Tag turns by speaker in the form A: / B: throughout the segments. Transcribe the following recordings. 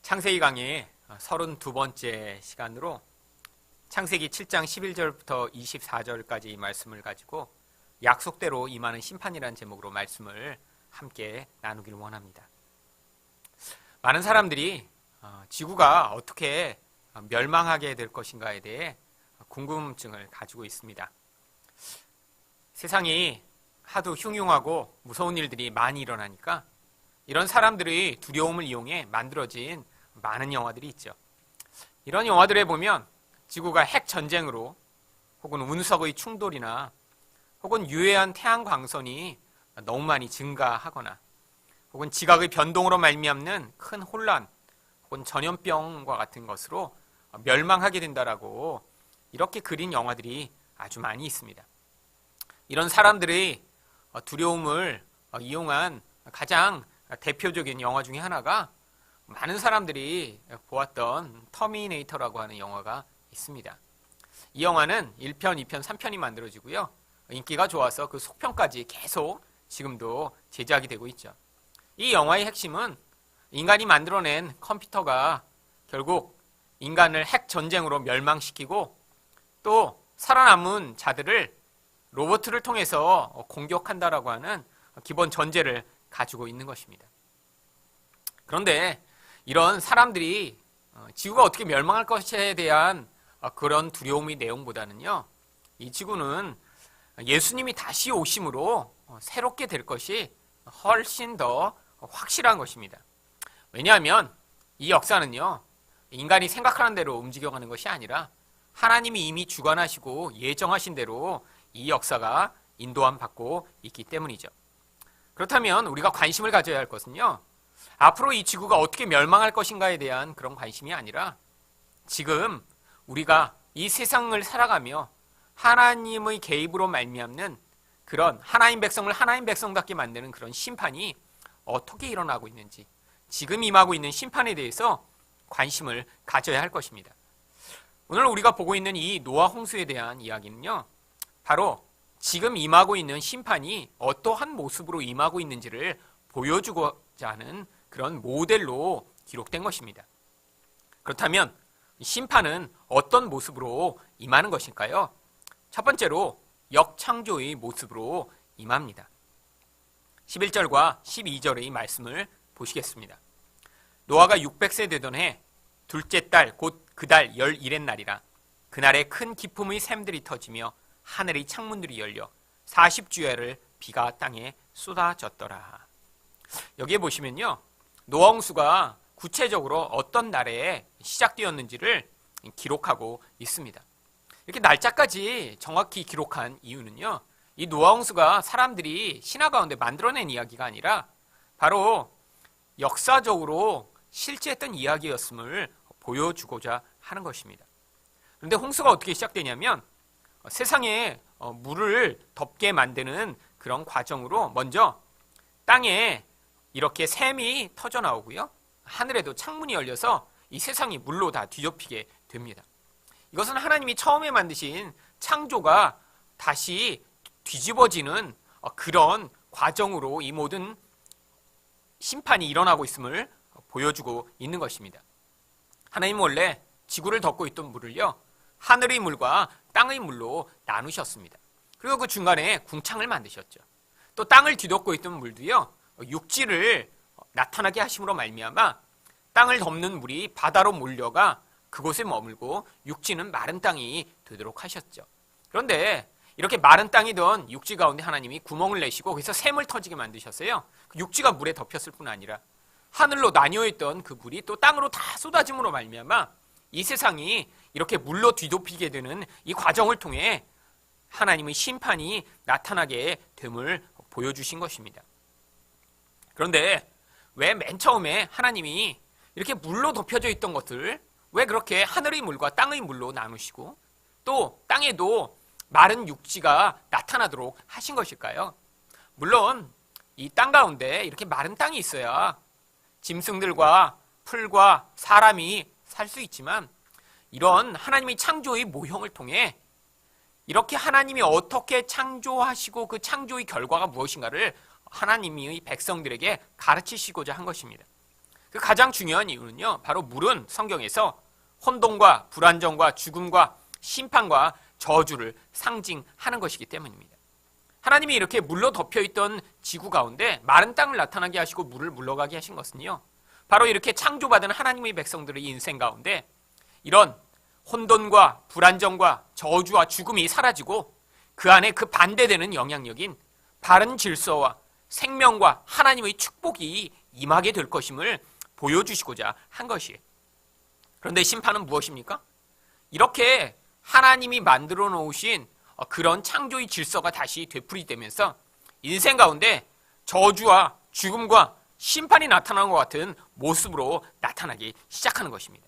A: 창세기 강의 32번째 시간으로 창세기 7장 11절부터 24절까지 이 말씀을 가지고 약속대로 임하는 심판이라는 제목으로 말씀을 함께 나누기를 원합니다. 많은 사람들이 지구가 어떻게 멸망하게 될 것인가에 대해 궁금증을 가지고 있습니다. 세상이 하도 흉흉하고 무서운 일들이 많이 일어나니까 이런 사람들의 두려움을 이용해 만들어진 많은 영화들이 있죠. 이런 영화들에 보면 지구가 핵 전쟁으로 혹은 운석의 충돌이나 혹은 유해한 태양 광선이 너무 많이 증가하거나 혹은 지각의 변동으로 말미암는 큰 혼란 혹은 전염병과 같은 것으로 멸망하게 된다라고 이렇게 그린 영화들이 아주 많이 있습니다. 이런 사람들의 두려움을 이용한 가장 대표적인 영화 중에 하나가 많은 사람들이 보았던 터미네이터라고 하는 영화가 있습니다. 이 영화는 1편, 2편, 3편이 만들어지고요. 인기가 좋아서 그 속편까지 계속 지금도 제작이 되고 있죠. 이 영화의 핵심은 인간이 만들어낸 컴퓨터가 결국 인간을 핵 전쟁으로 멸망시키고 또 살아남은 자들을 로봇을 통해서 공격한다라고 하는 기본 전제를 가지고 있는 것입니다. 그런데 이런 사람들이 지구가 어떻게 멸망할 것에 대한 그런 두려움의 내용보다는요, 이 지구는 예수님이 다시 오심으로 새롭게 될 것이 훨씬 더 확실한 것입니다. 왜냐하면 이 역사는요, 인간이 생각하는 대로 움직여가는 것이 아니라 하나님이 이미 주관하시고 예정하신 대로 이 역사가 인도함 받고 있기 때문이죠. 그렇다면 우리가 관심을 가져야 할 것은요, 앞으로 이 지구가 어떻게 멸망할 것인가에 대한 그런 관심이 아니라 지금 우리가 이 세상을 살아가며 하나님의 개입으로 말미암는 그런 하나님 백성을 하나님 백성답게 만드는 그런 심판이 어떻게 일어나고 있는지, 지금 임하고 있는 심판에 대해서 관심을 가져야 할 것입니다. 오늘 우리가 보고 있는 이 노아 홍수에 대한 이야기는요, 바로 지금 임하고 있는 심판이 어떠한 모습으로 임하고 있는지를 보여주고자 하는 그런 모델로 기록된 것입니다. 그렇다면 심판은 어떤 모습으로 임하는 것일까요? 첫 번째로 역창조의 모습으로 임합니다. 11절과 12절의 말씀을 보시겠습니다. 노아가 600세 되던 해 둘째 달 곧 그달 11의 날이라 그날에 큰 기품의 샘들이 터지며 하늘의 창문들이 열려 40주야를 비가 땅에 쏟아졌더라. 여기에 보시면요, 노아 홍수가 구체적으로 어떤 날에 시작되었는지를 기록하고 있습니다. 이렇게 날짜까지 정확히 기록한 이유는요, 이 노아 홍수가 사람들이 신화 가운데 만들어낸 이야기가 아니라 바로 역사적으로 실제했던 이야기였음을 보여주고자 하는 것입니다. 그런데 홍수가 어떻게 시작되냐면 세상에 물을 덮게 만드는 그런 과정으로 먼저 땅에 이렇게 샘이 터져 나오고요, 하늘에도 창문이 열려서 이 세상이 물로 다 뒤덮이게 됩니다. 이것은 하나님이 처음에 만드신 창조가 다시 뒤집어지는 그런 과정으로 이 모든 심판이 일어나고 있음을 보여주고 있는 것입니다. 하나님은 원래 지구를 덮고 있던 물을요, 하늘의 물과 땅의 물로 나누셨습니다. 그리고 그 중간에 궁창을 만드셨죠. 또 땅을 뒤덮고 있던 물도요, 육지를 나타나게 하심으로 말미암아 땅을 덮는 물이 바다로 몰려가 그곳에 머물고 육지는 마른 땅이 되도록 하셨죠. 그런데 이렇게 마른 땅이던 육지 가운데 하나님이 구멍을 내시고 거기서 샘을 터지게 만드셨어요. 그 육지가 물에 덮였을 뿐 아니라 하늘로 나뉘어 있던 그 물이 또 땅으로 다 쏟아짐으로 말미암아 이 세상이 이렇게 물로 뒤덮이게 되는 이 과정을 통해 하나님의 심판이 나타나게 됨을 보여주신 것입니다. 그런데 왜 맨 처음에 하나님이 이렇게 물로 덮여져 있던 것을 왜 그렇게 하늘의 물과 땅의 물로 나누시고 또 땅에도 마른 육지가 나타나도록 하신 것일까요? 물론 이 땅 가운데 이렇게 마른 땅이 있어야 짐승들과 풀과 사람이 살 수 있지만 이런 하나님의 창조의 모형을 통해 이렇게 하나님이 어떻게 창조하시고 그 창조의 결과가 무엇인가를 하나님이 백성들에게 가르치시고자 한 것입니다. 그 가장 중요한 이유는요, 바로 물은 성경에서 혼돈과 불안정과 죽음과 심판과 저주를 상징하는 것이기 때문입니다. 하나님이 이렇게 물로 덮여있던 지구 가운데 마른 땅을 나타나게 하시고 물을 물러가게 하신 것은요, 바로 이렇게 창조받은 하나님의 백성들의 인생 가운데 이런 혼돈과 불안정과 저주와 죽음이 사라지고 그 안에 그 반대되는 영향력인 바른 질서와 생명과 하나님의 축복이 임하게 될 것임을 보여주시고자 한 것이에요. 그런데 심판은 무엇입니까? 이렇게 하나님이 만들어 놓으신 그런 창조의 질서가 다시 되풀이되면서 인생 가운데 저주와 죽음과 심판이 나타나는 것 같은 모습으로 나타나기 시작하는 것입니다.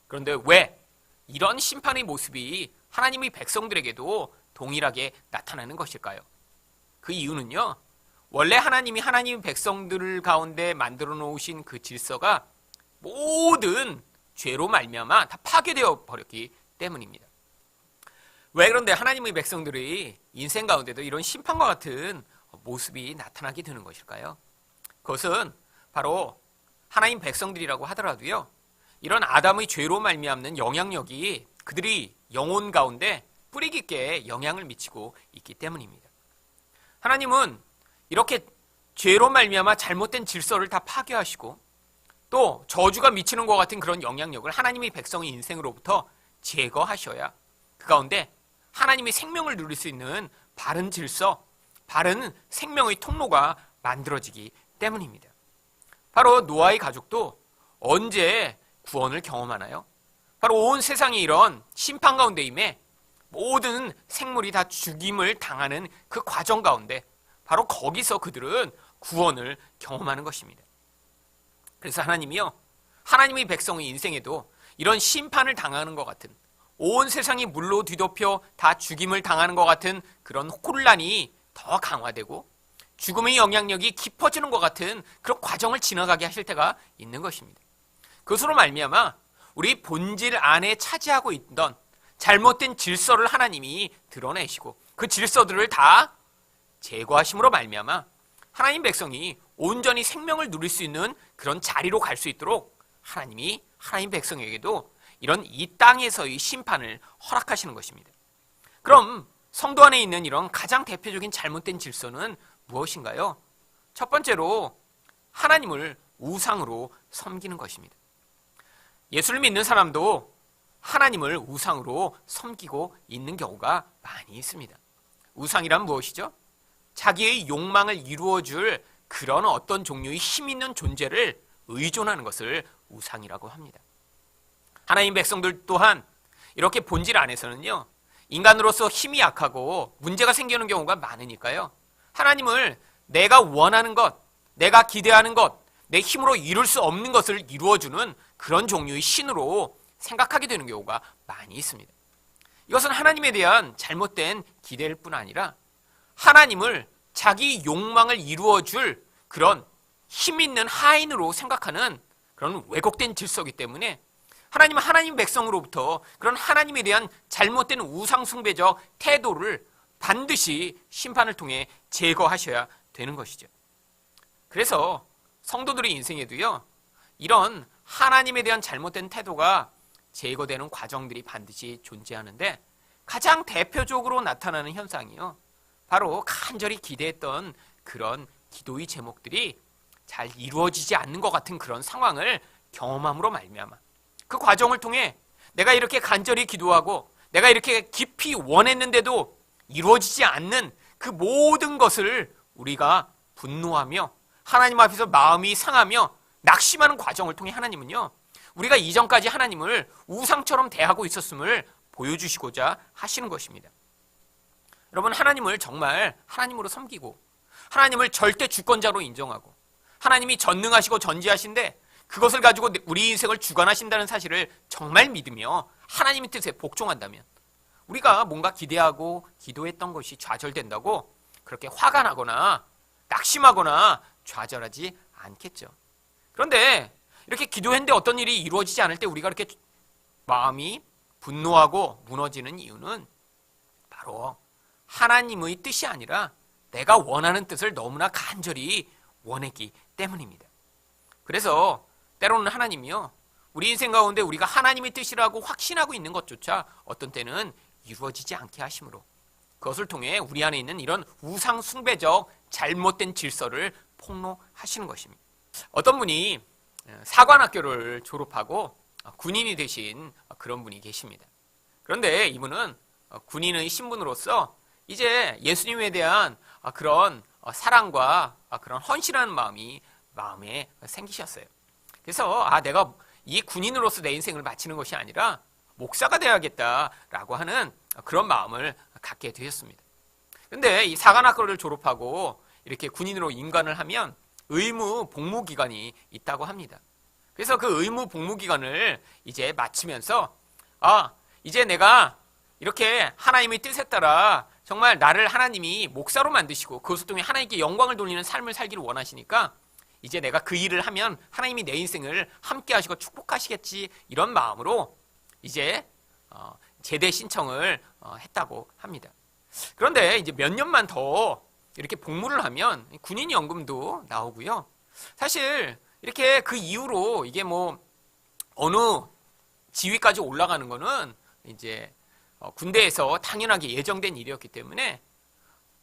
A: 그런데 왜 이런 심판의 모습이 하나님의 백성들에게도 동일하게 나타나는 것일까요? 그 이유는요, 원래 하나님이 하나님의 백성들 가운데 만들어 놓으신 그 질서가 모든 죄로 말미암아 다 파괴되어 버렸기 때문입니다. 왜 그런데 하나님의 백성들의 인생 가운데도 이런 심판과 같은 모습이 나타나게 되는 것일까요? 그것은 바로 하나님 백성들이라고 하더라도요, 이런 아담의 죄로 말미암는 영향력이 그들이 영혼 가운데 뿌리 깊게 영향을 미치고 있기 때문입니다. 하나님은 이렇게 죄로 말미암아 잘못된 질서를 다 파괴하시고 또 저주가 미치는 것 같은 그런 영향력을 하나님의 백성의 인생으로부터 제거하셔야 그 가운데 하나님의 생명을 누릴 수 있는 바른 질서, 바른 생명의 통로가 만들어지기 때문입니다. 바로 노아의 가족도 언제 구원을 경험하나요? 바로 온 세상이 이런 심판 가운데 임해 모든 생물이 다 죽임을 당하는 그 과정 가운데 바로 거기서 그들은 구원을 경험하는 것입니다. 그래서 하나님이요, 하나님의 백성의 인생에도 이런 심판을 당하는 것 같은, 온 세상이 물로 뒤덮여 다 죽임을 당하는 것 같은 그런 혼란이 더 강화되고 죽음의 영향력이 깊어지는 것 같은 그런 과정을 지나가게 하실 때가 있는 것입니다. 그것으로 말미암아 우리 본질 안에 차지하고 있던 잘못된 질서를 하나님이 드러내시고 그 질서들을 다 제거하심으로 말미암아 하나님 백성이 온전히 생명을 누릴 수 있는 그런 자리로 갈 수 있도록 하나님이 하나님 백성에게도 이런 이 땅에서의 심판을 허락하시는 것입니다. 그럼 성도 안에 있는 이런 가장 대표적인 잘못된 질서는 무엇인가요? 첫 번째로 하나님을 우상으로 섬기는 것입니다. 예수를 믿는 사람도 하나님을 우상으로 섬기고 있는 경우가 많이 있습니다. 우상이란 무엇이죠? 자기의 욕망을 이루어줄 그런 어떤 종류의 힘 있는 존재를 의존하는 것을 우상이라고 합니다. 하나님 백성들 또한 이렇게 본질 안에서는요, 인간으로서 힘이 약하고 문제가 생기는 경우가 많으니까요, 하나님을 내가 원하는 것, 내가 기대하는 것, 내 힘으로 이룰 수 없는 것을 이루어주는 그런 종류의 신으로 생각하게 되는 경우가 많이 있습니다. 이것은 하나님에 대한 잘못된 기대일 뿐 아니라 하나님을 자기 욕망을 이루어줄 그런 힘 있는 하인으로 생각하는 그런 왜곡된 질서이기 때문에 하나님은 하나님 백성으로부터 그런 하나님에 대한 잘못된 우상숭배적 태도를 반드시 심판을 통해 제거하셔야 되는 것이죠. 그래서 성도들의 인생에도요, 이런 하나님에 대한 잘못된 태도가 제거되는 과정들이 반드시 존재하는데 가장 대표적으로 나타나는 현상이요, 바로 간절히 기대했던 그런 기도의 제목들이 잘 이루어지지 않는 것 같은 그런 상황을 경험함으로 말미암아 그 과정을 통해 내가 이렇게 간절히 기도하고 내가 이렇게 깊이 원했는데도 이루어지지 않는 그 모든 것을 우리가 분노하며 하나님 앞에서 마음이 상하며 낙심하는 과정을 통해 하나님은요, 우리가 이전까지 하나님을 우상처럼 대하고 있었음을 보여주시고자 하시는 것입니다. 여러분, 하나님을 정말 하나님으로 섬기고 하나님을 절대 주권자로 인정하고 하나님이 전능하시고 전지하신데 그것을 가지고 우리 인생을 주관하신다는 사실을 정말 믿으며 하나님의 뜻에 복종한다면 우리가 뭔가 기대하고 기도했던 것이 좌절된다고 그렇게 화가 나거나 낙심하거나 좌절하지 않겠죠. 그런데 이렇게 기도했는데 어떤 일이 이루어지지 않을 때 우리가 이렇게 마음이 분노하고 무너지는 이유는 바로 하나님의 뜻이 아니라 내가 원하는 뜻을 너무나 간절히 원했기 때문입니다. 그래서 때로는 하나님이요, 우리 인생 가운데 우리가 하나님의 뜻이라고 확신하고 있는 것조차 어떤 때는 이루어지지 않게 하심으로 그것을 통해 우리 안에 있는 이런 우상 숭배적 잘못된 질서를 폭로하시는 것입니다. 어떤 분이 사관학교를 졸업하고 군인이 되신 그런 분이 계십니다. 그런데 이분은 군인의 신분으로서 이제 예수님에 대한 그런 사랑과 그런 헌신하는 마음이 마음에 생기셨어요. 그래서 내가 이 군인으로서 내 인생을 마치는 것이 아니라 목사가 되어야겠다라고 하는 그런 마음을 갖게 되었습니다. 그런데 이 사관학교를 졸업하고 이렇게 군인으로 임관을 하면 의무 복무 기간이 있다고 합니다. 그래서 그 의무 복무 기간을 이제 마치면서 이제 내가 이렇게 하나님의 뜻에 따라 정말 나를 하나님이 목사로 만드시고 그것을 통해 하나님께 영광을 돌리는 삶을 살기를 원하시니까 이제 내가 그 일을 하면 하나님이 내 인생을 함께 하시고 축복하시겠지, 이런 마음으로 이제 제대 신청을 했다고 합니다. 그런데 이제 몇 년만 더 이렇게 복무를 하면 군인 연금도 나오고요. 사실 이렇게 그 이후로 이게 뭐 어느 지위까지 올라가는 거는 이제 군대에서 당연하게 예정된 일이었기 때문에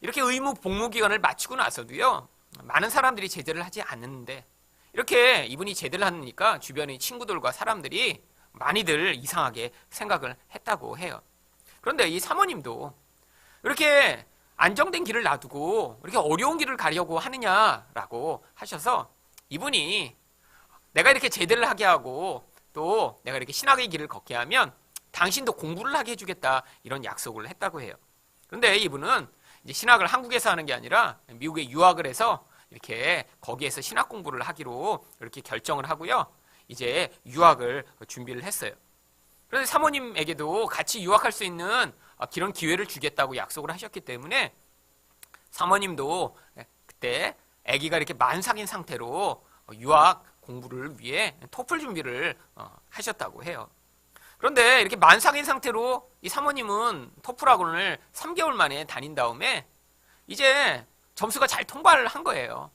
A: 이렇게 의무 복무 기간을 마치고 나서도요, 많은 사람들이 제대를 하지 않는데 이렇게 이분이 제대를 하니까 주변의 친구들과 사람들이 많이들 이상하게 생각을 했다고 해요. 그런데 이 사모님도 이렇게 안정된 길을 놔두고 이렇게 어려운 길을 가려고 하느냐라고 하셔서 이분이 내가 이렇게 제대를 하게 하고 또 내가 이렇게 신학의 길을 걷게 하면 당신도 공부를 하게 해주겠다, 이런 약속을 했다고 해요. 그런데 이분은 이제 신학을 한국에서 하는 게 아니라 미국에 유학을 해서 이렇게 거기에서 신학 공부를 하기로 이렇게 결정을 하고요. 이제 유학을 준비를 했어요. 그런데 사모님에게도 같이 유학할 수 있는 그런 기회를 주겠다고 약속을 하셨기 때문에 사모님도 그때 아기가 이렇게 만삭인 상태로 유학 공부를 위해 토플 준비를 하셨다고 해요. 그런데 이렇게 만삭인 상태로 이 사모님은 토플 학원을 3개월 만에 다닌 다음에 이제 점수가 잘 통과를 한 거예요.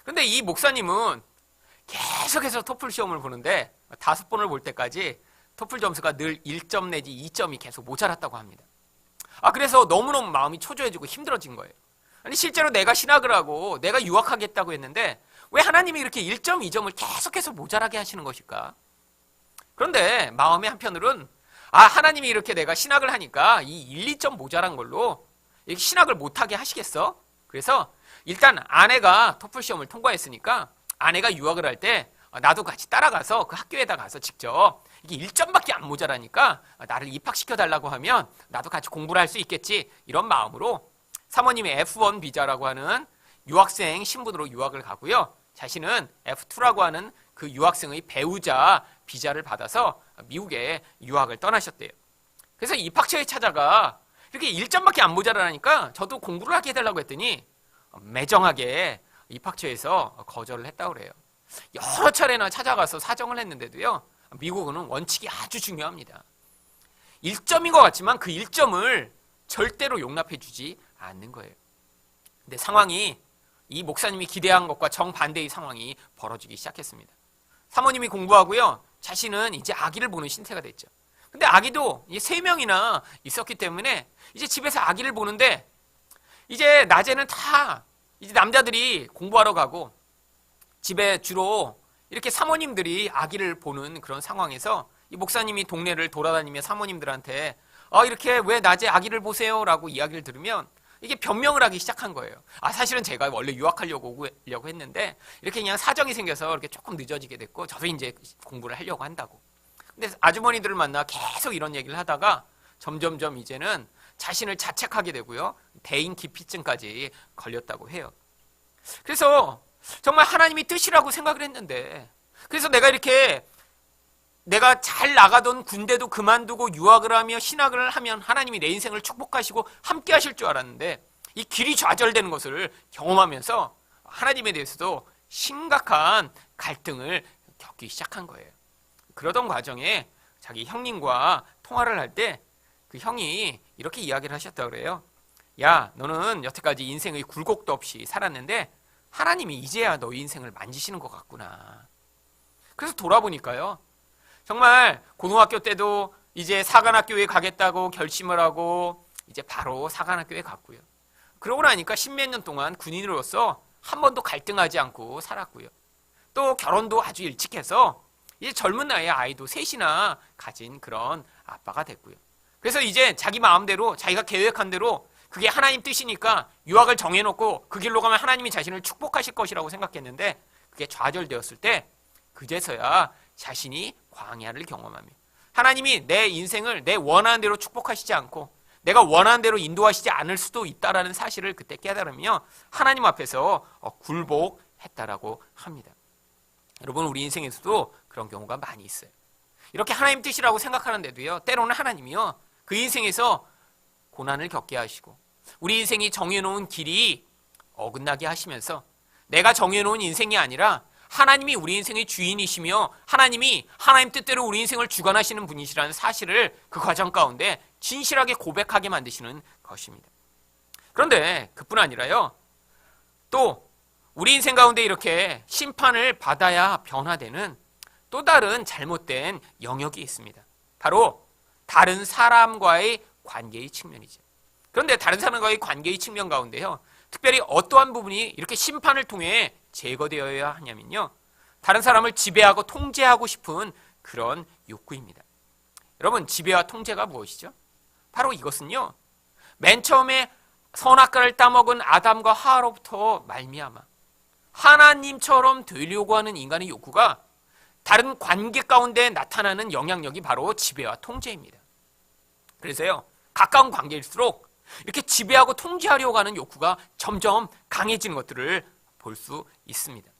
A: 그런데 이 목사님은 계속해서 토플 시험을 보는데 5번을 볼 때까지 토플 점수가 늘 1점 내지 2점이 계속 모자랐다고 합니다. 그래서 너무너무 마음이 초조해지고 힘들어진 거예요. 아니 실제로 내가 신학을 하고 내가 유학하겠다고 했는데 왜 하나님이 이렇게 1점, 2점을 계속해서 모자라게 하시는 것일까? 그런데 마음의 한편으로는 하나님이 이렇게 내가 신학을 하니까 이 1, 2점 모자란 걸로 이렇게 신학을 못하게 하시겠어? 그래서 일단 아내가 토플 시험을 통과했으니까 아내가 유학을 할 때 나도 같이 따라가서 그 학교에다 가서 직접 이게 1점밖에 안 모자라니까 나를 입학시켜달라고 하면 나도 같이 공부를 할 수 있겠지, 이런 마음으로 사모님의 F1 비자라고 하는 유학생 신분으로 유학을 가고요. 자신은 F2라고 하는 그 유학생의 배우자 비자를 받아서 미국에 유학을 떠나셨대요. 그래서 입학처에 찾아가 이렇게 1점밖에 안 모자라니까 저도 공부를 하게 해달라고 했더니 매정하게 입학처에서 거절을 했다고 그래요. 여러 차례나 찾아가서 사정을 했는데도요, 미국은 원칙이 아주 중요합니다. 1점인 것 같지만 그 1점을 절대로 용납해 주지 않는 거예요. 근데 상황이 이 목사님이 기대한 것과 정반대의 상황이 벌어지기 시작했습니다. 사모님이 공부하고요, 자신은 이제 아기를 보는 신세가 됐죠. 근데 아기도 이제 3명이나 있었기 때문에 이제 집에서 아기를 보는데 이제 낮에는 다 이제 남자들이 공부하러 가고 집에 주로 이렇게 사모님들이 아기를 보는 그런 상황에서 이 목사님이 동네를 돌아다니며 사모님들한테 이렇게 왜 낮에 아기를 보세요? 라고 이야기를 들으면 이게 변명을 하기 시작한 거예요. 사실은 제가 원래 유학하려고 했는데 이렇게 그냥 사정이 생겨서 이렇게 조금 늦어지게 됐고 저도 이제 공부를 하려고 한다고. 근데 아주머니들을 만나 계속 이런 얘기를 하다가 점점점 이제는 자신을 자책하게 되고요. 대인 기피증까지 걸렸다고 해요. 그래서 정말 하나님이 뜻이라고 생각을 했는데, 그래서 내가 잘 나가던 군대도 그만두고 유학을 하며 신학을 하면 하나님이 내 인생을 축복하시고 함께 하실 줄 알았는데 이 길이 좌절되는 것을 경험하면서 하나님에 대해서도 심각한 갈등을 겪기 시작한 거예요. 그러던 과정에 자기 형님과 통화를 할 때 그 형이 이렇게 이야기를 하셨다고 그래요. 야, 너는 여태까지 인생의 굴곡도 없이 살았는데 하나님이 이제야 너의 인생을 만지시는 것 같구나. 그래서 돌아보니까요, 정말 고등학교 때도 이제 사관학교에 가겠다고 결심을 하고 이제 바로 사관학교에 갔고요. 그러고 나니까 십몇 년 동안 군인으로서 한 번도 갈등하지 않고 살았고요. 또 결혼도 아주 일찍 해서 이제 젊은 나이에 아이도 셋이나 가진 그런 아빠가 됐고요. 그래서 이제 자기 마음대로 자기가 계획한 대로 그게 하나님 뜻이니까 유학을 정해놓고 그 길로 가면 하나님이 자신을 축복하실 것이라고 생각했는데 그게 좌절되었을 때 그제서야 자신이 광야를 경험하며 하나님이 내 인생을 내 원하는 대로 축복하시지 않고 내가 원하는 대로 인도하시지 않을 수도 있다라는 사실을 그때 깨달으며 하나님 앞에서 굴복했다라고 합니다. 여러분, 우리 인생에서도 그런 경우가 많이 있어요. 이렇게 하나님 뜻이라고 생각하는데도요, 때로는 하나님이요 그 인생에서 고난을 겪게 하시고 우리 인생이 정해놓은 길이 어긋나게 하시면서 내가 정해놓은 인생이 아니라 하나님이 우리 인생의 주인이시며 하나님이 하나님 뜻대로 우리 인생을 주관하시는 분이시라는 사실을 그 과정 가운데 진실하게 고백하게 만드시는 것입니다. 그런데 그뿐 아니라요, 또 우리 인생 가운데 이렇게 심판을 받아야 변화되는 또 다른 잘못된 영역이 있습니다. 바로 다른 사람과의 관계의 측면이죠. 그런데 다른 사람과의 관계의 측면 가운데요, 특별히 어떠한 부분이 이렇게 심판을 통해 제거되어야 하냐면요, 다른 사람을 지배하고 통제하고 싶은 그런 욕구입니다. 여러분, 지배와 통제가 무엇이죠? 바로 이것은요, 맨 처음에 선악과를 따먹은 아담과 하와로부터 말미암아 하나님처럼 되려고 하는 인간의 욕구가 다른 관계 가운데 나타나는 영향력이 바로 지배와 통제입니다. 그래서요, 가까운 관계일수록 이렇게 지배하고 통제하려고 하는 욕구가 점점 강해지는 것들을 볼 수 있습니다.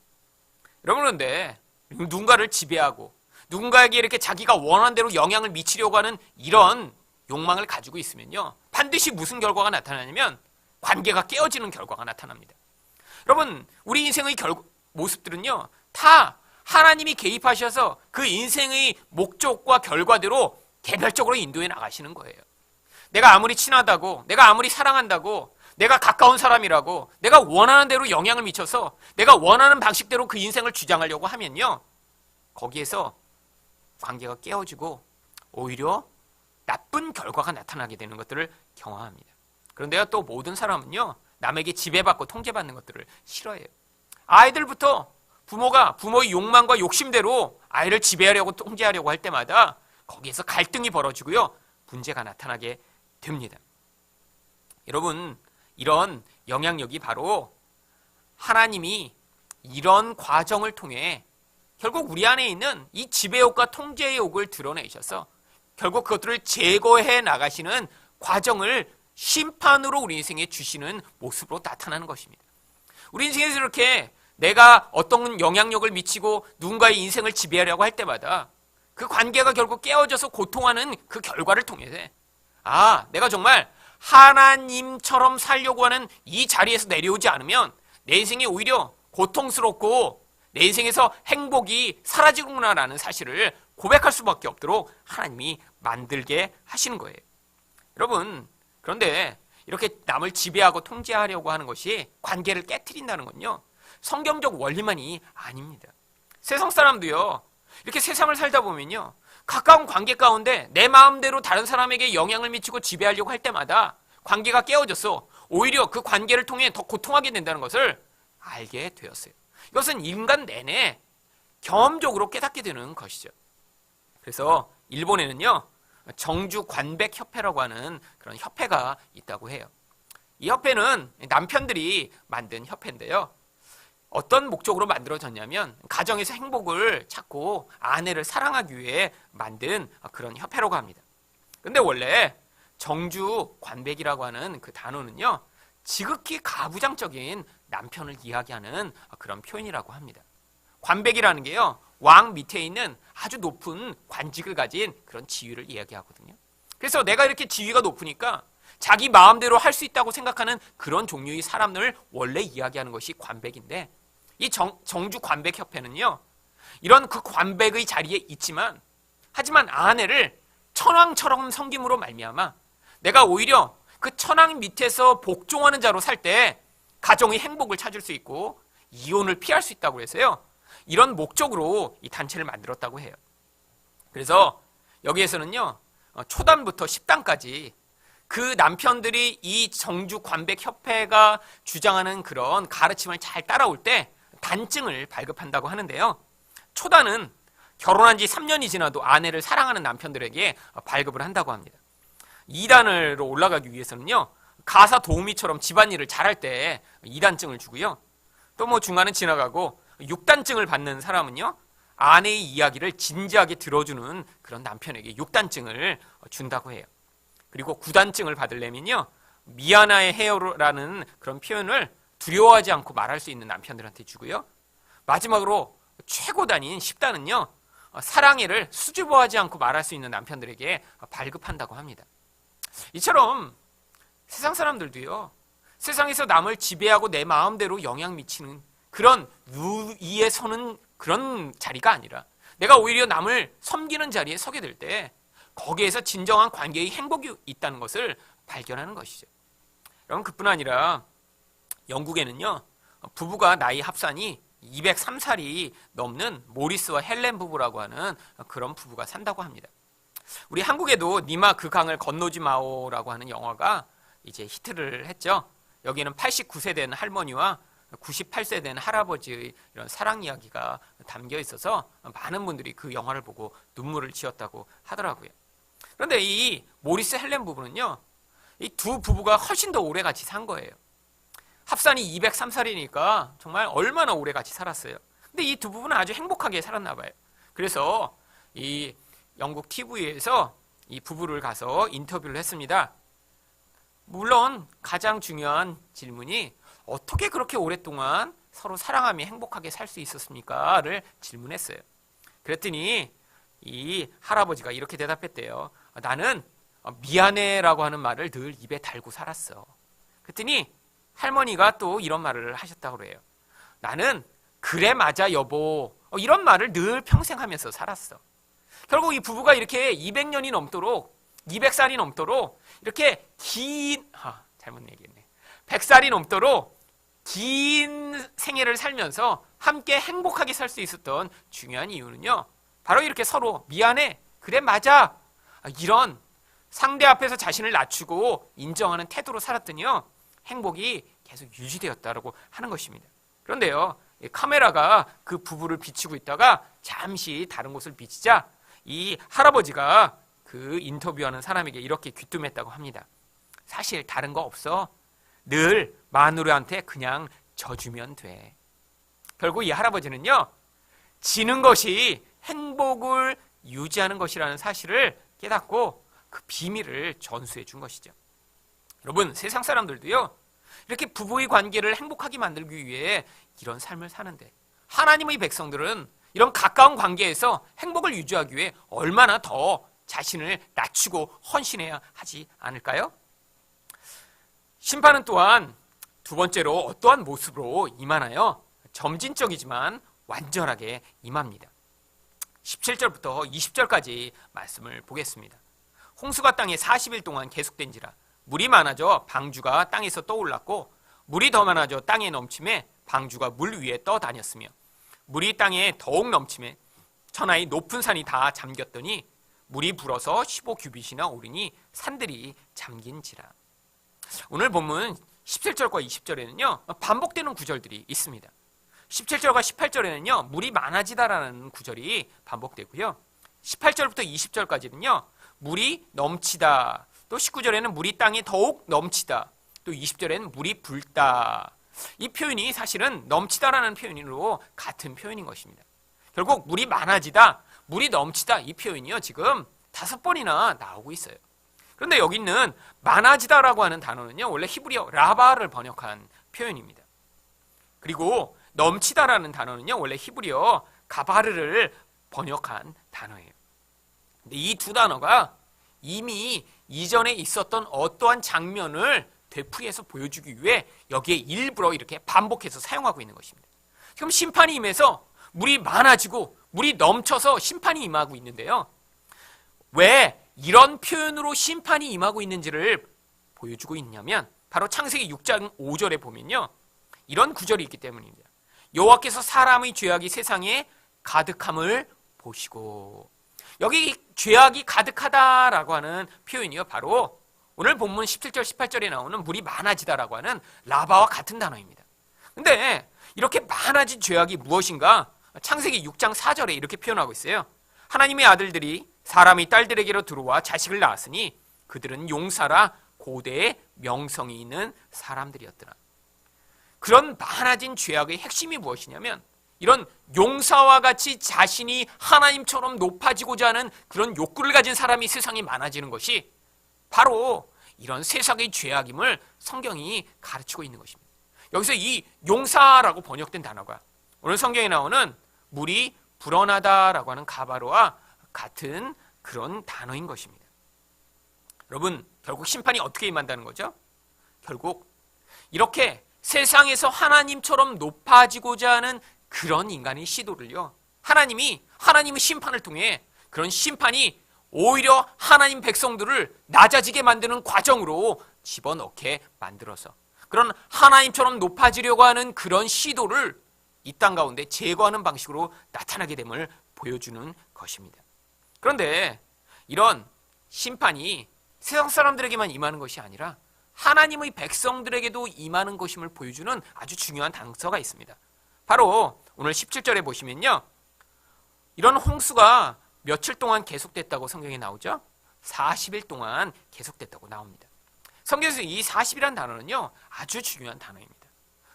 A: 여러분, 그런데 누군가를 지배하고 누군가에게 이렇게 자기가 원하는 대로 영향을 미치려고 하는 이런 욕망을 가지고 있으면요, 반드시 무슨 결과가 나타나냐면 관계가 깨어지는 결과가 나타납니다. 여러분, 우리 인생의 모습들은요, 다 하나님이 개입하셔서 그 인생의 목적과 결과대로 개별적으로 인도해 나가시는 거예요. 내가 아무리 친하다고, 내가 아무리 사랑한다고, 내가 가까운 사람이라고, 내가 원하는 대로 영향을 미쳐서 내가 원하는 방식대로 그 인생을 주장하려고 하면요, 거기에서 관계가 깨어지고 오히려 나쁜 결과가 나타나게 되는 것들을 경험합니다. 그런데요, 또 모든 사람은요, 남에게 지배받고 통제받는 것들을 싫어해요. 아이들부터 부모가 부모의 욕망과 욕심대로 아이를 지배하려고 통제하려고 할 때마다 거기에서 갈등이 벌어지고요, 문제가 나타나게 됩니다. 여러분, 이런 영향력이 바로 하나님이 이런 과정을 통해 결국 우리 안에 있는 이 지배욕과 통제의 욕을 드러내셔서 결국 그것들을 제거해 나가시는 과정을 심판으로 우리 인생에 주시는 모습으로 나타나는 것입니다. 우리 인생에서 이렇게 내가 어떤 영향력을 미치고 누군가의 인생을 지배하려고 할 때마다 그 관계가 결국 깨어져서 고통하는 그 결과를 통해서 내가 정말 하나님처럼 살려고 하는 이 자리에서 내려오지 않으면 내 인생이 오히려 고통스럽고 내 인생에서 행복이 사라지구나라는 사실을 고백할 수밖에 없도록 하나님이 만들게 하시는 거예요. 여러분, 그런데 이렇게 남을 지배하고 통제하려고 하는 것이 관계를 깨트린다는 건요, 성경적 원리만이 아닙니다. 세상 사람도요, 이렇게 세상을 살다 보면요, 가까운 관계 가운데 내 마음대로 다른 사람에게 영향을 미치고 지배하려고 할 때마다 관계가 깨어져서 오히려 그 관계를 통해 더 고통하게 된다는 것을 알게 되었어요. 이것은 인간 내내 경험적으로 깨닫게 되는 것이죠. 그래서 일본에는요, 정주관백협회라고 하는 그런 협회가 있다고 해요. 이 협회는 남편들이 만든 협회인데요, 어떤 목적으로 만들어졌냐면 가정에서 행복을 찾고 아내를 사랑하기 위해 만든 그런 협회라고 합니다. 근데 원래 정주관백이라고 하는 그 단어는요, 지극히 가부장적인 남편을 이야기하는 그런 표현이라고 합니다. 관백이라는 게요, 왕 밑에 있는 아주 높은 관직을 가진 그런 지위를 이야기하거든요. 그래서 내가 이렇게 지위가 높으니까 자기 마음대로 할 수 있다고 생각하는 그런 종류의 사람을 원래 이야기하는 것이 관백인데, 이 정주관백협회는요, 이런 그 관백의 자리에 있지만 하지만 아내를 천왕처럼 섬김으로 말미암아 내가 오히려 그 천왕 밑에서 복종하는 자로 살 때 가정의 행복을 찾을 수 있고 이혼을 피할 수 있다고 해서요, 이런 목적으로 이 단체를 만들었다고 해요. 그래서 여기에서는요, 초단부터 10단까지 그 남편들이 이 정주관백협회가 주장하는 그런 가르침을 잘 따라올 때 단증을 발급한다고 하는데요. 초단은 결혼한 지 3년이 지나도 아내를 사랑하는 남편들에게 발급을 한다고 합니다. 2단으로 올라가기 위해서는요, 가사 도우미처럼 집안일을 잘할 때 2단증을 주고요. 또 뭐 중간은 지나가고 6단증을 받는 사람은요, 아내의 이야기를 진지하게 들어주는 그런 남편에게 6단증을 준다고 해요. 그리고 9단증을 받으려면요, 미안해요라는 그런 표현을 두려워하지 않고 말할 수 있는 남편들한테 주고요. 마지막으로 최고단인 10단은요, 사랑해를 수줍어하지 않고 말할 수 있는 남편들에게 발급한다고 합니다. 이처럼 세상 사람들도요, 세상에서 남을 지배하고 내 마음대로 영향 미치는 그런 위에 서는 그런 자리가 아니라 내가 오히려 남을 섬기는 자리에 서게 될 때 거기에서 진정한 관계의 행복이 있다는 것을 발견하는 것이죠. 여러분, 그뿐 아니라 영국에는요, 부부가 나이 합산이 203살이 넘는 모리스와 헬렌 부부라고 하는 그런 부부가 산다고 합니다. 우리 한국에도 니마 그 강을 건너지 마오라고 하는 영화가 이제 히트를 했죠. 여기는 89세 된 할머니와 98세 된 할아버지의 이런 사랑 이야기가 담겨 있어서 많은 분들이 그 영화를 보고 눈물을 지었다고 하더라고요. 그런데 이 모리스 헬렌 부부는요, 이 두 부부가 훨씬 더 오래 같이 산 거예요. 합산이 203살이니까 정말 얼마나 오래 같이 살았어요. 근데 이 두 부부는 아주 행복하게 살았나 봐요. 그래서 이 영국 TV에서 이 부부를 가서 인터뷰를 했습니다. 물론 가장 중요한 질문이 어떻게 그렇게 오랫동안 서로 사랑하며 행복하게 살 수 있었습니까? 를 질문했어요. 그랬더니 이 할아버지가 이렇게 대답했대요. 나는 미안해라고 하는 말을 늘 입에 달고 살았어. 그랬더니 할머니가 또 이런 말을 하셨다고 그래요. 나는 그래 맞아 여보 이런 말을 늘 평생 하면서 살았어. 결국 이 부부가 이렇게 200년이 넘도록 200살이 넘도록 이렇게 잘못 얘기했네. 100살이 넘도록 긴 생애를 살면서 함께 행복하게 살 수 있었던 중요한 이유는요, 바로 이렇게 서로 미안해, 그래 맞아, 이런 상대 앞에서 자신을 낮추고 인정하는 태도로 살았더니요, 행복이 계속 유지되었다라고 하는 것입니다. 그런데요, 카메라가 그 부부를 비추고 있다가 잠시 다른 곳을 비치자 이 할아버지가 그 인터뷰하는 사람에게 이렇게 귀뜸했다고 합니다. 사실 다른 거 없어. 늘 마누라한테 그냥 져주면 돼. 결국 이 할아버지는요, 지는 것이 행복을 유지하는 것이라는 사실을 깨닫고 그 비밀을 전수해 준 것이죠. 여러분, 세상 사람들도요, 이렇게 부부의 관계를 행복하게 만들기 위해 이런 삶을 사는데 하나님의 백성들은 이런 가까운 관계에서 행복을 유지하기 위해 얼마나 더 자신을 낮추고 헌신해야 하지 않을까요? 심판은 또한 두 번째로 어떠한 모습으로 임하나요? 점진적이지만 완전하게 임합니다. 17절부터 20절까지 말씀을 보겠습니다. 홍수가 땅에 40일 동안 계속된지라 물이 많아져 방주가 땅에서 떠올랐고 물이 더 많아져 땅에 넘침에 방주가 물 위에 떠다녔으며 물이 땅에 더욱 넘침에 천하의 높은 산이 다 잠겼더니 물이 불어서 15규빗이나 오르니 산들이 잠긴지라. 오늘 본문 17절과 20절에는요 반복되는 구절들이 있습니다. 17절과 18절에는요 물이 많아지다라는 구절이 반복되고요, 18절부터 20절까지는요 물이 넘치다, 또 19절에는 물이 땅에 더욱 넘치다, 또 20절에는 물이 붉다. 이 표현이 사실은 넘치다라는 표현으로 같은 표현인 것입니다. 결국 물이 많아지다, 물이 넘치다, 이 표현이요 지금 5번이나 나오고 있어요. 그런데 여기 있는 많아지다라고 하는 단어는요 원래 히브리어 라바를 번역한 표현입니다. 그리고 넘치다라는 단어는요 원래 히브리어 가바르를 번역한 단어예요. 근데 이 두 단어가 이미 이전에 있었던 어떠한 장면을 되풀이해서 보여주기 위해 여기에 일부러 이렇게 반복해서 사용하고 있는 것입니다. 지금 심판이 임해서 물이 많아지고 물이 넘쳐서 심판이 임하고 있는데요, 왜 이런 표현으로 심판이 임하고 있는지를 보여주고 있냐면 바로 창세기 6장 5절에 보면요 이런 구절이 있기 때문입니다. 여호와께서 사람의 죄악이 세상에 가득함을 보시고, 여기 죄악이 가득하다라고 하는 표현이요, 바로 오늘 본문 17절 18절에 나오는 물이 많아지다라고 하는 라바와 같은 단어입니다. 근데 이렇게 많아진 죄악이 무엇인가? 창세기 6장 4절에 이렇게 표현하고 있어요. 하나님의 아들들이 사람의 딸들에게로 들어와 자식을 낳았으니 그들은 용사라 고대의 명성이 있는 사람들이었더라. 그런 많아진 죄악의 핵심이 무엇이냐면, 이런 용사와 같이 자신이 하나님처럼 높아지고자 하는 그런 욕구를 가진 사람이 세상에 많아지는 것이 바로 이런 세상의 죄악임을 성경이 가르치고 있는 것입니다. 여기서 이 용사라고 번역된 단어가 오늘 성경에 나오는 물이 불어나다라고 하는 가바로와 같은 그런 단어인 것입니다. 여러분, 결국 심판이 어떻게 임한다는 거죠? 결국 이렇게 세상에서 하나님처럼 높아지고자 하는 그런 인간의 시도를요, 하나님의 심판을 통해 그런 심판이 오히려 하나님 백성들을 낮아지게 만드는 과정으로 집어넣게 만들어서 그런 하나님처럼 높아지려고 하는 그런 시도를 이 땅 가운데 제거하는 방식으로 나타나게 됨을 보여주는 것입니다. 그런데 이런 심판이 세상 사람들에게만 임하는 것이 아니라 하나님의 백성들에게도 임하는 것임을 보여주는 아주 중요한 단서가 있습니다. 바로 오늘 17절에 보시면요, 이런 홍수가 며칠 동안 계속됐다고 성경에 나오죠? 40일 동안 계속됐다고 나옵니다. 성경에서 이 40이라는 단어는요, 아주 중요한 단어입니다.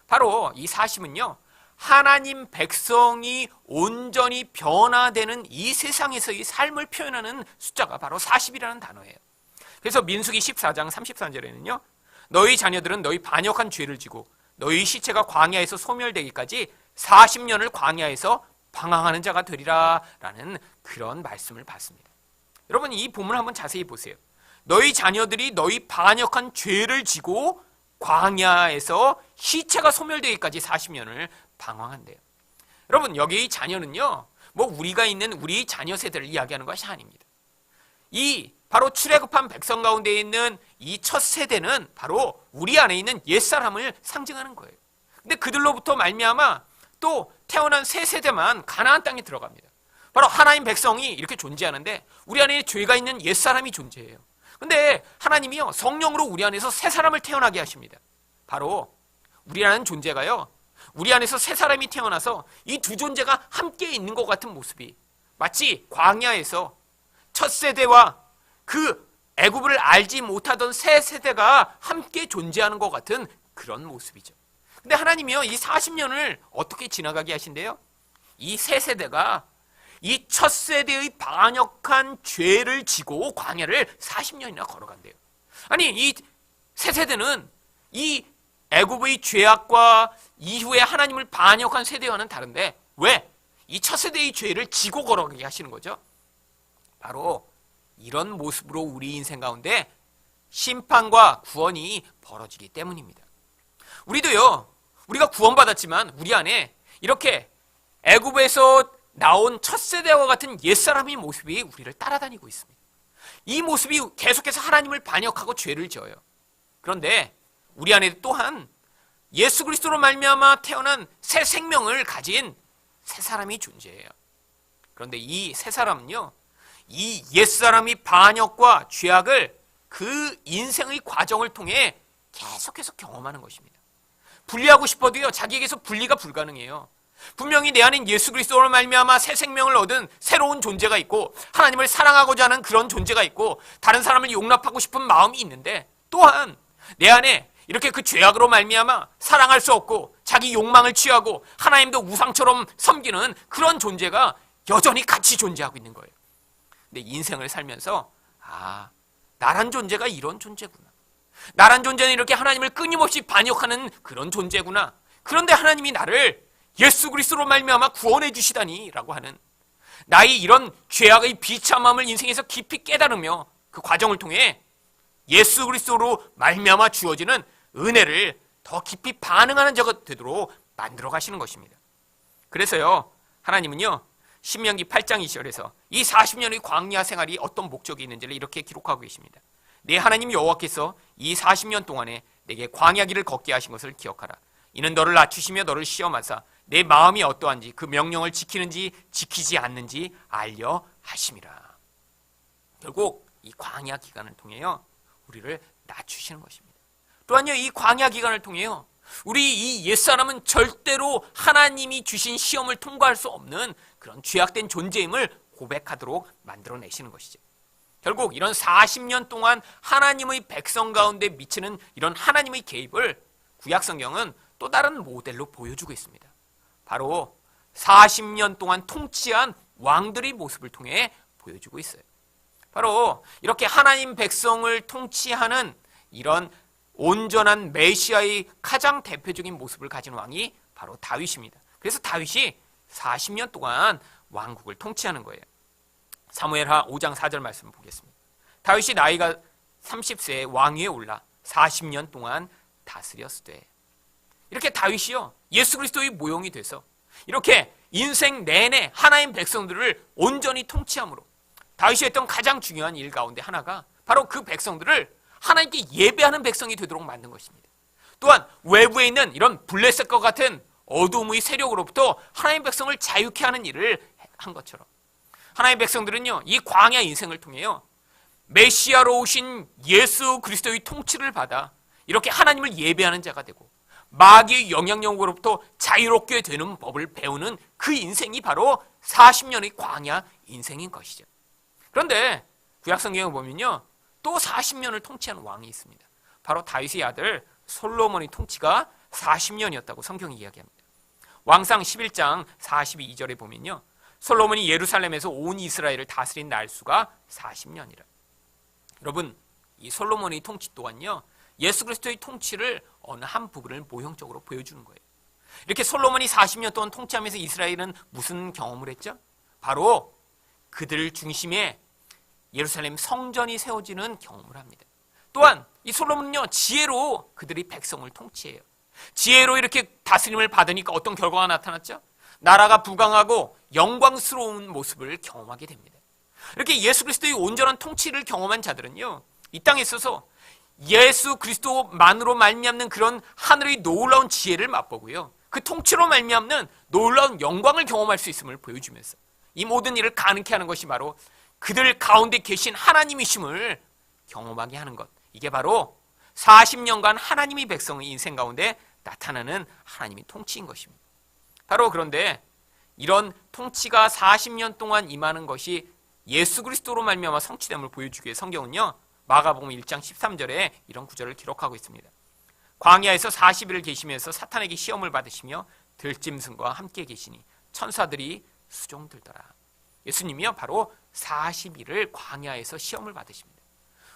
A: 바로 이 40은요, 하나님 백성이 온전히 변화되는 이 세상에서의 삶을 표현하는 숫자가 바로 40이라는 단어예요. 그래서 민수기 14장 33절에는요, 너희 자녀들은 너희 반역한 죄를 지고 너희 시체가 광야에서 소멸되기까지 40년을 광야에서 방황하는 자가 되리라 라는 그런 말씀을 받습니다. 여러분, 이 본문을 한번 자세히 보세요. 너희 자녀들이 너희 반역한 죄를 지고 광야에서 시체가 소멸되기까지 40년을 방황한대요. 여러분, 여기 자녀는요, 우리가 있는 우리 자녀 세대를 이야기하는 것이 아닙니다. 이 바로 출애굽한 백성 가운데 있는 이 첫 세대는 바로 우리 안에 있는 옛사람을 상징하는 거예요. 근데 그들로부터 말미암아 또 태어난 새 세대만 가나안 땅에 들어갑니다. 바로 하나님 백성이 이렇게 존재하는데 우리 안에 죄가 있는 옛사람이 존재해요. 근데 하나님이요, 성령으로 우리 안에서 새 사람을 태어나게 하십니다. 바로 우리라는 존재가요, 우리 안에서 새 사람이 태어나서 이 두 존재가 함께 있는 것 같은 모습이 마치 광야에서 첫 세대와 그 애굽을 알지 못하던 새 세대가 함께 존재하는 것 같은 그런 모습이죠. 근데 하나님이요, 이 40년을 어떻게 지나가게 하신대요? 이 새 세대가 이 첫 세대의 반역한 죄를 지고 광야를 40년이나 걸어간대요. 아니, 이 새 세대는 이 애굽의 죄악과 이후에 하나님을 반역한 세대와는 다른데 왜 이 첫 세대의 죄를 지고 걸어가게 하시는 거죠? 바로 이런 모습으로 우리 인생 가운데 심판과 구원이 벌어지기 때문입니다. 우리도요, 우리가 구원받았지만 우리 안에 이렇게 애굽에서 나온 첫 세대와 같은 옛사람의 모습이 우리를 따라다니고 있습니다. 이 모습이 계속해서 하나님을 반역하고 죄를 지어요. 그런데 우리 안에 또한 예수 그리스도로 말미암아 태어난 새 생명을 가진 새 사람이 존재해요. 그런데 이 새 사람은요, 이 옛사람이 반역과 죄악을 그 인생의 과정을 통해 계속해서 경험하는 것입니다. 분리하고 싶어도요, 자기에게서 분리가 불가능해요. 분명히 내 안엔 예수 그리스도로 말미암아 새 생명을 얻은 새로운 존재가 있고 하나님을 사랑하고자 하는 그런 존재가 있고 다른 사람을 용납하고 싶은 마음이 있는데, 또한 내 안에 이렇게 그 죄악으로 말미암아 사랑할 수 없고 자기 욕망을 취하고 하나님도 우상처럼 섬기는 그런 존재가 여전히 같이 존재하고 있는 거예요. 근데 인생을 살면서 나란 존재가 이런 존재구나, 나란 존재는 이렇게 하나님을 끊임없이 반역하는 그런 존재구나, 그런데 하나님이 나를 예수 그리스도로 말미암아 구원해 주시다니 라고 하는 나의 이런 죄악의 비참함을 인생에서 깊이 깨달으며 그 과정을 통해 예수 그리스도로 말미암아 주어지는 은혜를 더 깊이 반응하는 자가 되도록 만들어 가시는 것입니다. 그래서요, 하나님은요, 신명기 8장 2절에서 이 40년의 광야 생활이 어떤 목적이 있는지를 이렇게 기록하고 계십니다. 내 하나님 여호와께서 이 40년 동안에 내게 광야 길을 걷게 하신 것을 기억하라. 이는 너를 낮추시며 너를 시험하사 내 마음이 어떠한지 그 명령을 지키는지 지키지 않는지 알려 하심이라. 결국 이 광야 기간을 통해요 우리를 낮추시는 것입니다. 또한요 이 광야 기간을 통해요 우리 이 옛사람은 절대로 하나님이 주신 시험을 통과할 수 없는 그런 죄악된 존재임을 고백하도록 만들어내시는 것이죠. 결국 이런 40년 동안 하나님의 백성 가운데 미치는 이런 하나님의 개입을 구약성경은 또 다른 모델로 보여주고 있습니다. 바로 40년 동안 통치한 왕들의 모습을 통해 보여주고 있어요. 바로 이렇게 하나님 백성을 통치하는 이런 온전한 메시아의 가장 대표적인 모습을 가진 왕이 바로 다윗입니다. 그래서 다윗이 40년 동안 왕국을 통치하는 거예요. 사무엘하 5장 4절 말씀을 보겠습니다. 다윗이 나이가 30세에 왕위에 올라 40년 동안 다스렸으되. 이렇게 다윗이요 예수 그리스도의 모형이 돼서 이렇게 인생 내내 하나님 백성들을 온전히 통치함으로 다윗이 했던 가장 중요한 일 가운데 하나가 바로 그 백성들을 하나님께 예배하는 백성이 되도록 만든 것입니다. 또한 외부에 있는 이런 블레셋과 같은 어둠의 세력으로부터 하나님 백성을 자유케 하는 일을 한 것처럼 하나님 백성들은요 이 광야 인생을 통해요 메시아로 오신 예수 그리스도의 통치를 받아 이렇게 하나님을 예배하는 자가 되고 마귀의 영향력으로부터 자유롭게 되는 법을 배우는 그 인생이 바로 40년의 광야 인생인 것이죠. 그런데 구약성경에 보면요 또 40년을 통치한 왕이 있습니다. 바로 다윗의 아들 솔로몬의 통치가 40년이었다고 성경이 이야기합니다. 왕상 11장 42절에 보면요 솔로몬이 예루살렘에서 온 이스라엘을 다스린 날수가 40년이라. 여러분 이 솔로몬의 통치 또한요 예수 그리스도의 통치를 어느 한 부분을 모형적으로 보여주는 거예요. 이렇게 솔로몬이 40년 동안 통치하면서 이스라엘은 무슨 경험을 했죠? 바로 그들 중심에 예루살렘 성전이 세워지는 경험을 합니다. 또한 이 솔로몬은요 지혜로 그들이 백성을 통치해요. 지혜로 이렇게 다스림을 받으니까 어떤 결과가 나타났죠? 나라가 부강하고 영광스러운 모습을 경험하게 됩니다. 이렇게 예수 그리스도의 온전한 통치를 경험한 자들은요 이 땅에 있어서 예수 그리스도만으로 말미암는 그런 하늘의 놀라운 지혜를 맛보고요 그 통치로 말미암는 놀라운 영광을 경험할 수 있음을 보여주면서 이 모든 일을 가능케 하는 것이 바로 그들 가운데 계신 하나님이심을 경험하게 하는 것. 이게 바로 40년간 하나님의 백성의 인생 가운데 나타나는 하나님의 통치인 것입니다. 바로 그런데 이런 통치가 40년 동안 임하는 것이 예수 그리스도로 말미암아 성취됨을 보여주기 위해 성경은요 마가복음 1장 13절에 이런 구절을 기록하고 있습니다. 광야에서 40일을 계시면서 사탄에게 시험을 받으시며 들짐승과 함께 계시니 천사들이 수종들더라. 예수님이요 바로 40일을 광야에서 시험을 받으십니다.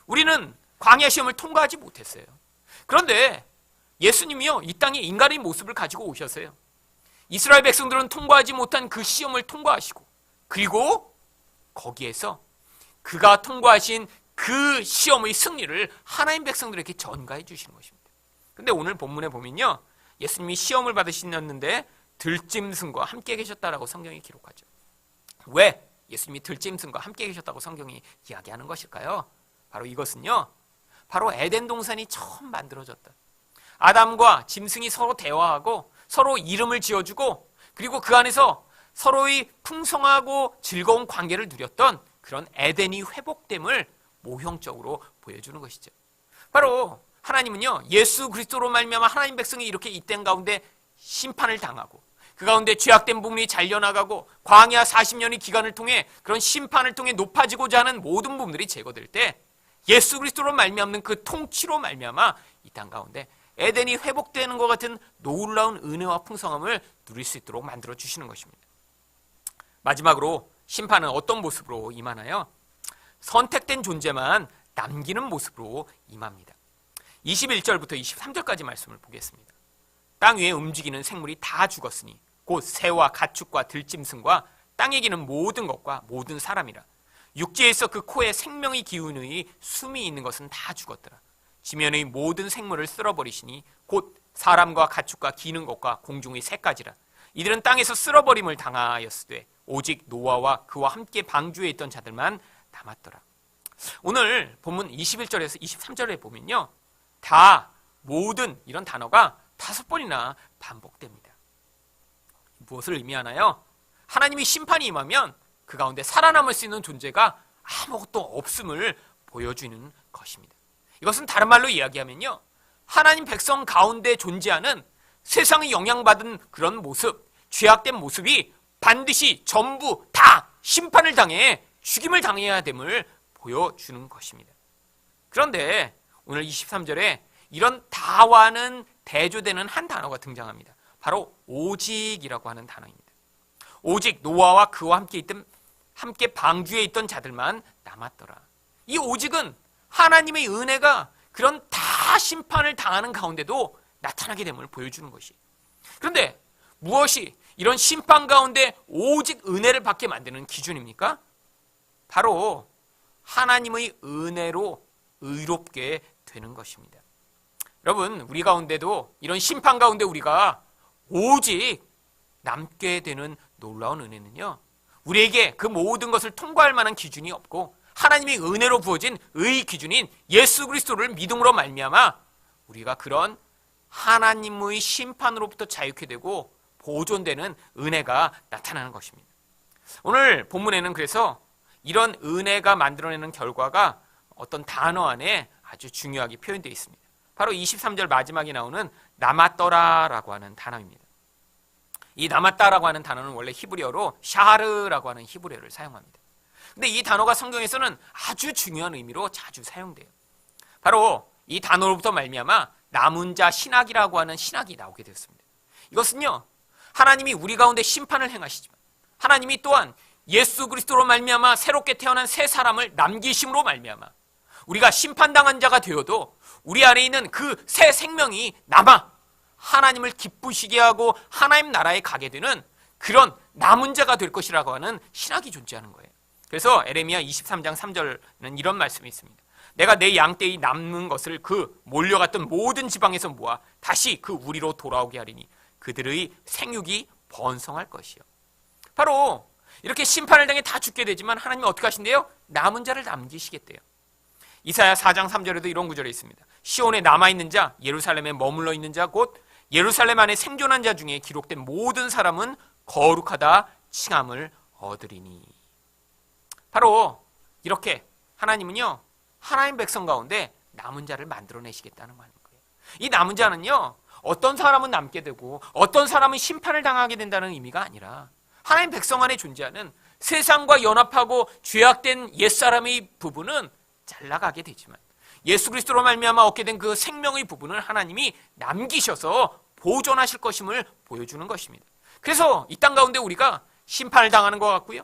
A: 우리는 광야 시험을 통과하지 못했어요. 그런데 예수님이요 이 땅에 인간의 모습을 가지고 오셨어요. 이스라엘 백성들은 통과하지 못한 그 시험을 통과하시고 그리고 거기에서 그가 통과하신 그 시험의 승리를 하나님 백성들에게 전가해 주시는 것입니다. 그런데 오늘 본문에 보면요 예수님이 시험을 받으셨는데 들짐승과 함께 계셨다라고 성경이 기록하죠. 왜 예수님이 들짐승과 함께 계셨다고 성경이 이야기하는 것일까요? 바로 이것은요 바로 에덴 동산이 처음 만들어졌다. 아담과 짐승이 서로 대화하고 서로 이름을 지어주고 그리고 그 안에서 서로의 풍성하고 즐거운 관계를 누렸던 그런 에덴이 회복됨을 모형적으로 보여주는 것이죠. 바로 하나님은요 예수 그리스도로 말미암아 하나님 백성이 이렇게 이 땅 가운데 심판을 당하고 그 가운데 죄악된 부분이 잘려나가고 광야 40년의 기간을 통해 그런 심판을 통해 높아지고자 하는 모든 부분들이 제거될 때 예수 그리스도로 말미암는 그 통치로 말미암아 이 땅 가운데 에덴이 회복되는 것 같은 놀라운 은혜와 풍성함을 누릴 수 있도록 만들어 주시는 것입니다. 마지막으로 심판은 어떤 모습으로 임하나요? 선택된 존재만 남기는 모습으로 임합니다. 21절부터 23절까지 말씀을 보겠습니다. 땅 위에 움직이는 생물이 다 죽었으니 곧 새와 가축과 들짐승과 땅에 기는 모든 것과 모든 사람이라. 육지에서 그 코에 생명의 기운의 숨이 있는 것은 다 죽었더라. 지면의 모든 생물을 쓸어버리시니 곧 사람과 가축과 기는 것과 공중의 새까지라. 이들은 땅에서 쓸어버림을 당하였으되 오직 노아와 그와 함께 방주에 있던 자들만 남았더라. 오늘 본문 21절에서 23절에 보면요 다 모든 이런 단어가 5번이나 반복됩니다. 무엇을 의미하나요? 하나님이 심판이 임하면 그 가운데 살아남을 수 있는 존재가 아무것도 없음을 보여주는 것입니다. 이것은 다른 말로 이야기하면요, 하나님 백성 가운데 존재하는 세상의 영향받은 그런 모습, 죄악된 모습이 반드시 전부 다 심판을 당해 죽임을 당해야 됨을 보여주는 것입니다. 그런데 오늘 23절에 이런 다와는 대조되는 한 단어가 등장합니다. 바로 오직이라고 하는 단어입니다. 오직 노아와 그와 함께 방주에 있던 자들만 남았더라. 이 오직은 하나님의 은혜가 그런 다 심판을 당하는 가운데도 나타나게 됨을 보여주는 것이. 그런데 무엇이 이런 심판 가운데 오직 은혜를 받게 만드는 기준입니까? 바로 하나님의 은혜로 의롭게 되는 것입니다. 여러분, 우리 가운데도 이런 심판 가운데 우리가 오직 남게 되는 놀라운 은혜는요, 우리에게 그 모든 것을 통과할 만한 기준이 없고 하나님의 은혜로 부어진 의의 기준인 예수 그리스도를 믿음으로 말미암아 우리가 그런 하나님의 심판으로부터 자유케 되고 보존되는 은혜가 나타나는 것입니다. 오늘 본문에는 그래서 이런 은혜가 만들어내는 결과가 어떤 단어 안에 아주 중요하게 표현되어 있습니다. 바로 23절 마지막에 나오는 남았더라라고 하는 단어입니다. 이 남았다라고 하는 단어는 원래 히브리어로 샤르라고 하는 히브리어를 사용합니다. 근데 이 단어가 성경에서는 아주 중요한 의미로 자주 사용돼요. 바로 이 단어로부터 말미암아 남은 자 신학이라고 하는 신학이 나오게 되었습니다. 이것은요, 하나님이 우리 가운데 심판을 행하시지만 하나님이 또한 예수 그리스도로 말미암아 새롭게 태어난 새 사람을 남기심으로 말미암아 우리가 심판당한 자가 되어도 우리 안에 있는 그 새 생명이 남아 하나님을 기쁘시게 하고 하나님 나라에 가게 되는 그런 남은 자가 될 것이라고 하는 신학이 존재하는 거예요. 그래서 에레미야 23장 3절은 이런 말씀이 있습니다. 내가 내 양떼의 남는 것을 그 몰려갔던 모든 지방에서 모아 다시 그 우리로 돌아오게 하리니 그들의 생육이 번성할 것이요. 바로 이렇게 심판을 당해 다 죽게 되지만 하나님이 어떻게 하신대요? 남은 자를 남기시겠대요. 이사야 4장 3절에도 이런 구절이 있습니다. 시온에 남아있는 자, 예루살렘에 머물러 있는 자, 곧 예루살렘 안에 생존한 자 중에 기록된 모든 사람은 거룩하다 칭함을 얻으리니. 바로 이렇게 하나님은요, 하나님 백성 가운데 남은 자를 만들어내시겠다는 거예요. 이 남은 자는요, 어떤 사람은 남게 되고 어떤 사람은 심판을 당하게 된다는 의미가 아니라 하나님 백성 안에 존재하는 세상과 연합하고 죄악된 옛사람의 부분은 잘나가게 되지만 예수 그리스도로 말미암아 얻게 된 그 생명의 부분을 하나님이 남기셔서 보존하실 것임을 보여주는 것입니다. 그래서 이 땅 가운데 우리가 심판을 당하는 것 같고요,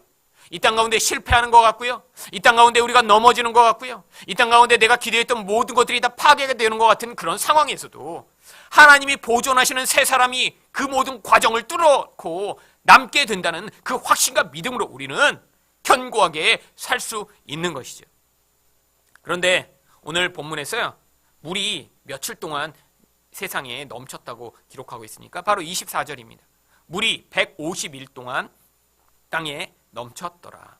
A: 이 땅 가운데 실패하는 것 같고요, 이 땅 가운데 우리가 넘어지는 것 같고요, 이 땅 가운데 내가 기대했던 모든 것들이 다 파괴가 되는 것 같은 그런 상황에서도 하나님이 보존하시는 새 사람이 그 모든 과정을 뚫고 남게 된다는 그 확신과 믿음으로 우리는 견고하게 살 수 있는 것이죠. 그런데 오늘 본문에서요, 물이 며칠 동안 세상에 넘쳤다고 기록하고 있으니까 바로 24절입니다. 물이 150일 동안 땅에 넘쳤더라.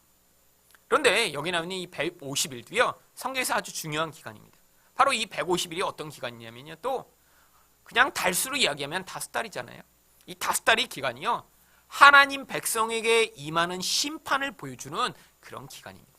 A: 그런데 여기 나오는 이 150일도요, 성경에서 아주 중요한 기간입니다. 바로 이 150일이 어떤 기간이냐면요, 또 그냥 달수로 이야기하면 5달이잖아요. 이 5달이 기간이요, 하나님 백성에게 임하는 심판을 보여주는 그런 기간입니다.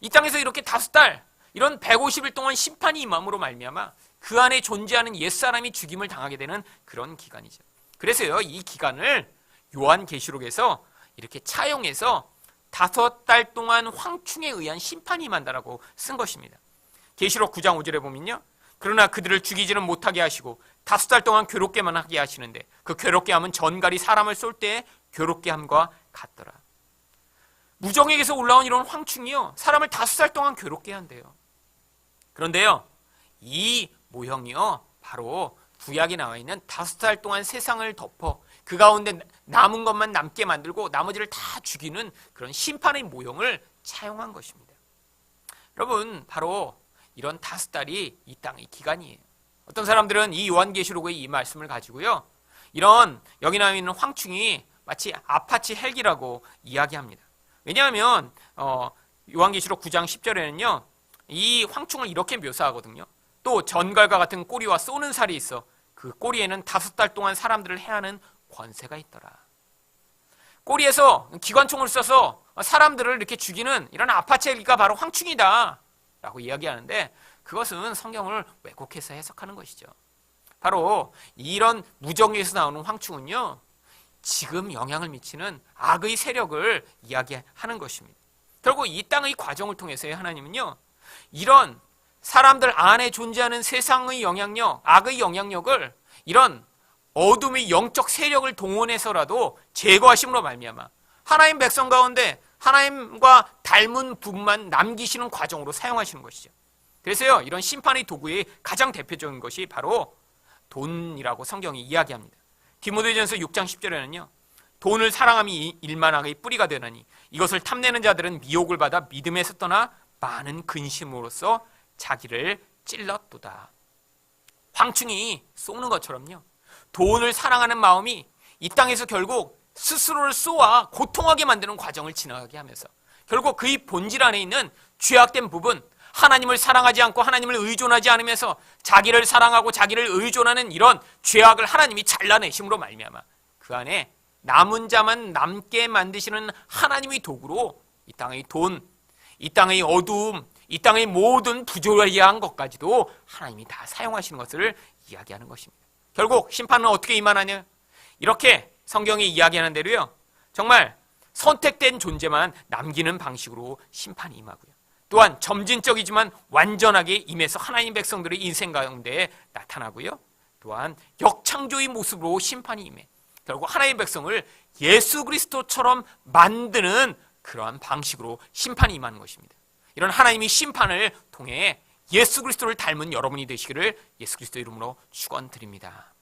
A: 이 땅에서 이렇게 5달, 이런 150일 동안 심판이 임함으로 말미암아 그 안에 존재하는 옛사람이 죽임을 당하게 되는 그런 기간이죠. 그래서요, 이 기간을 요한계시록에서 이렇게 차용해서 5달 동안 황충에 의한 심판이 임한다라고 쓴 것입니다. 계시록 9장 5절에 보면요, 그러나 그들을 죽이지는 못하게 하시고 5달 동안 괴롭게만 하게 하시는데 그 괴롭게 함은 전갈이 사람을 쏠 때의 괴롭게 함과 같더라. 무정에게서 올라온 이런 황충이요, 사람을 5달 동안 괴롭게 한대요. 그런데요, 이 모형이요, 바로 구약에 나와 있는 5달 동안 세상을 덮어 그 가운데 남은 것만 남게 만들고 나머지를 다 죽이는 그런 심판의 모형을 차용한 것입니다. 여러분, 바로 이런 5달이 이 땅의 기간이에요. 어떤 사람들은 이 요한계시록의 이 말씀을 가지고요, 이런 여기 나와 있는 황충이 마치 아파치 헬기라고 이야기합니다. 왜냐하면 요한계시록 9장 10절에는요, 이 황충을 이렇게 묘사하거든요. 또 전갈과 같은 꼬리와 쏘는 살이 있어 그 그 꼬리에는 5달 동안 사람들을 해하는 권세가 있더라. 꼬리에서 기관총을 쏴서 사람들을 이렇게 죽이는 이런 아파체가 바로 황충이다 라고 이야기하는데, 그것은 성경을 왜곡해서 해석하는 것이죠. 바로 이런 무정에서 나오는 황충은요, 지금 영향을 미치는 악의 세력을 이야기하는 것입니다. 결국 이 땅의 과정을 통해서 하나님은요, 이런 사람들 안에 존재하는 세상의 영향력, 악의 영향력을 이런 어둠의 영적 세력을 동원해서라도 제거하심으로 말미암아 하나님 백성 가운데 하나님과 닮은 부분만 남기시는 과정으로 사용하시는 것이죠. 그래서요, 이런 심판의 도구의 가장 대표적인 것이 바로 돈이라고 성경이 이야기합니다. 디모데전서 6장 10절에는요, 돈을 사랑함이 일만하게 뿌리가 되나니 이것을 탐내는 자들은 미혹을 받아 믿음에서 떠나 많은 근심으로써 자기를 찔렀도다. 황충이 쏘는 것처럼요, 돈을 사랑하는 마음이 이 땅에서 결국 스스로를 쏘아 고통하게 만드는 과정을 지나가게 하면서 결국 그의 본질 안에 있는 죄악된 부분, 하나님을 사랑하지 않고 하나님을 의존하지 않으면서 자기를 사랑하고 자기를 의존하는 이런 죄악을 하나님이 잘라내심으로 말미암아 그 안에 남은 자만 남게 만드시는 하나님의 도구로 이 땅의 돈, 이 땅의 어두움, 이 땅의 모든 부조리한 것까지도 하나님이 다 사용하시는 것을 이야기하는 것입니다. 결국 심판은 어떻게 임하느냐? 이렇게 성경이 이야기하는 대로요, 정말 선택된 존재만 남기는 방식으로 심판이 임하고요, 또한 점진적이지만 완전하게 임해서 하나님 백성들의 인생 가운데 나타나고요, 또한 역창조의 모습으로 심판이 임해 결국 하나님 백성을 예수 그리스도처럼 만드는 그러한 방식으로 심판이 임하는 것입니다. 이런 하나님의 심판을 통해 예수 그리스도를 닮은 여러분이 되시기를 예수 그리스도 이름으로 축원드립니다.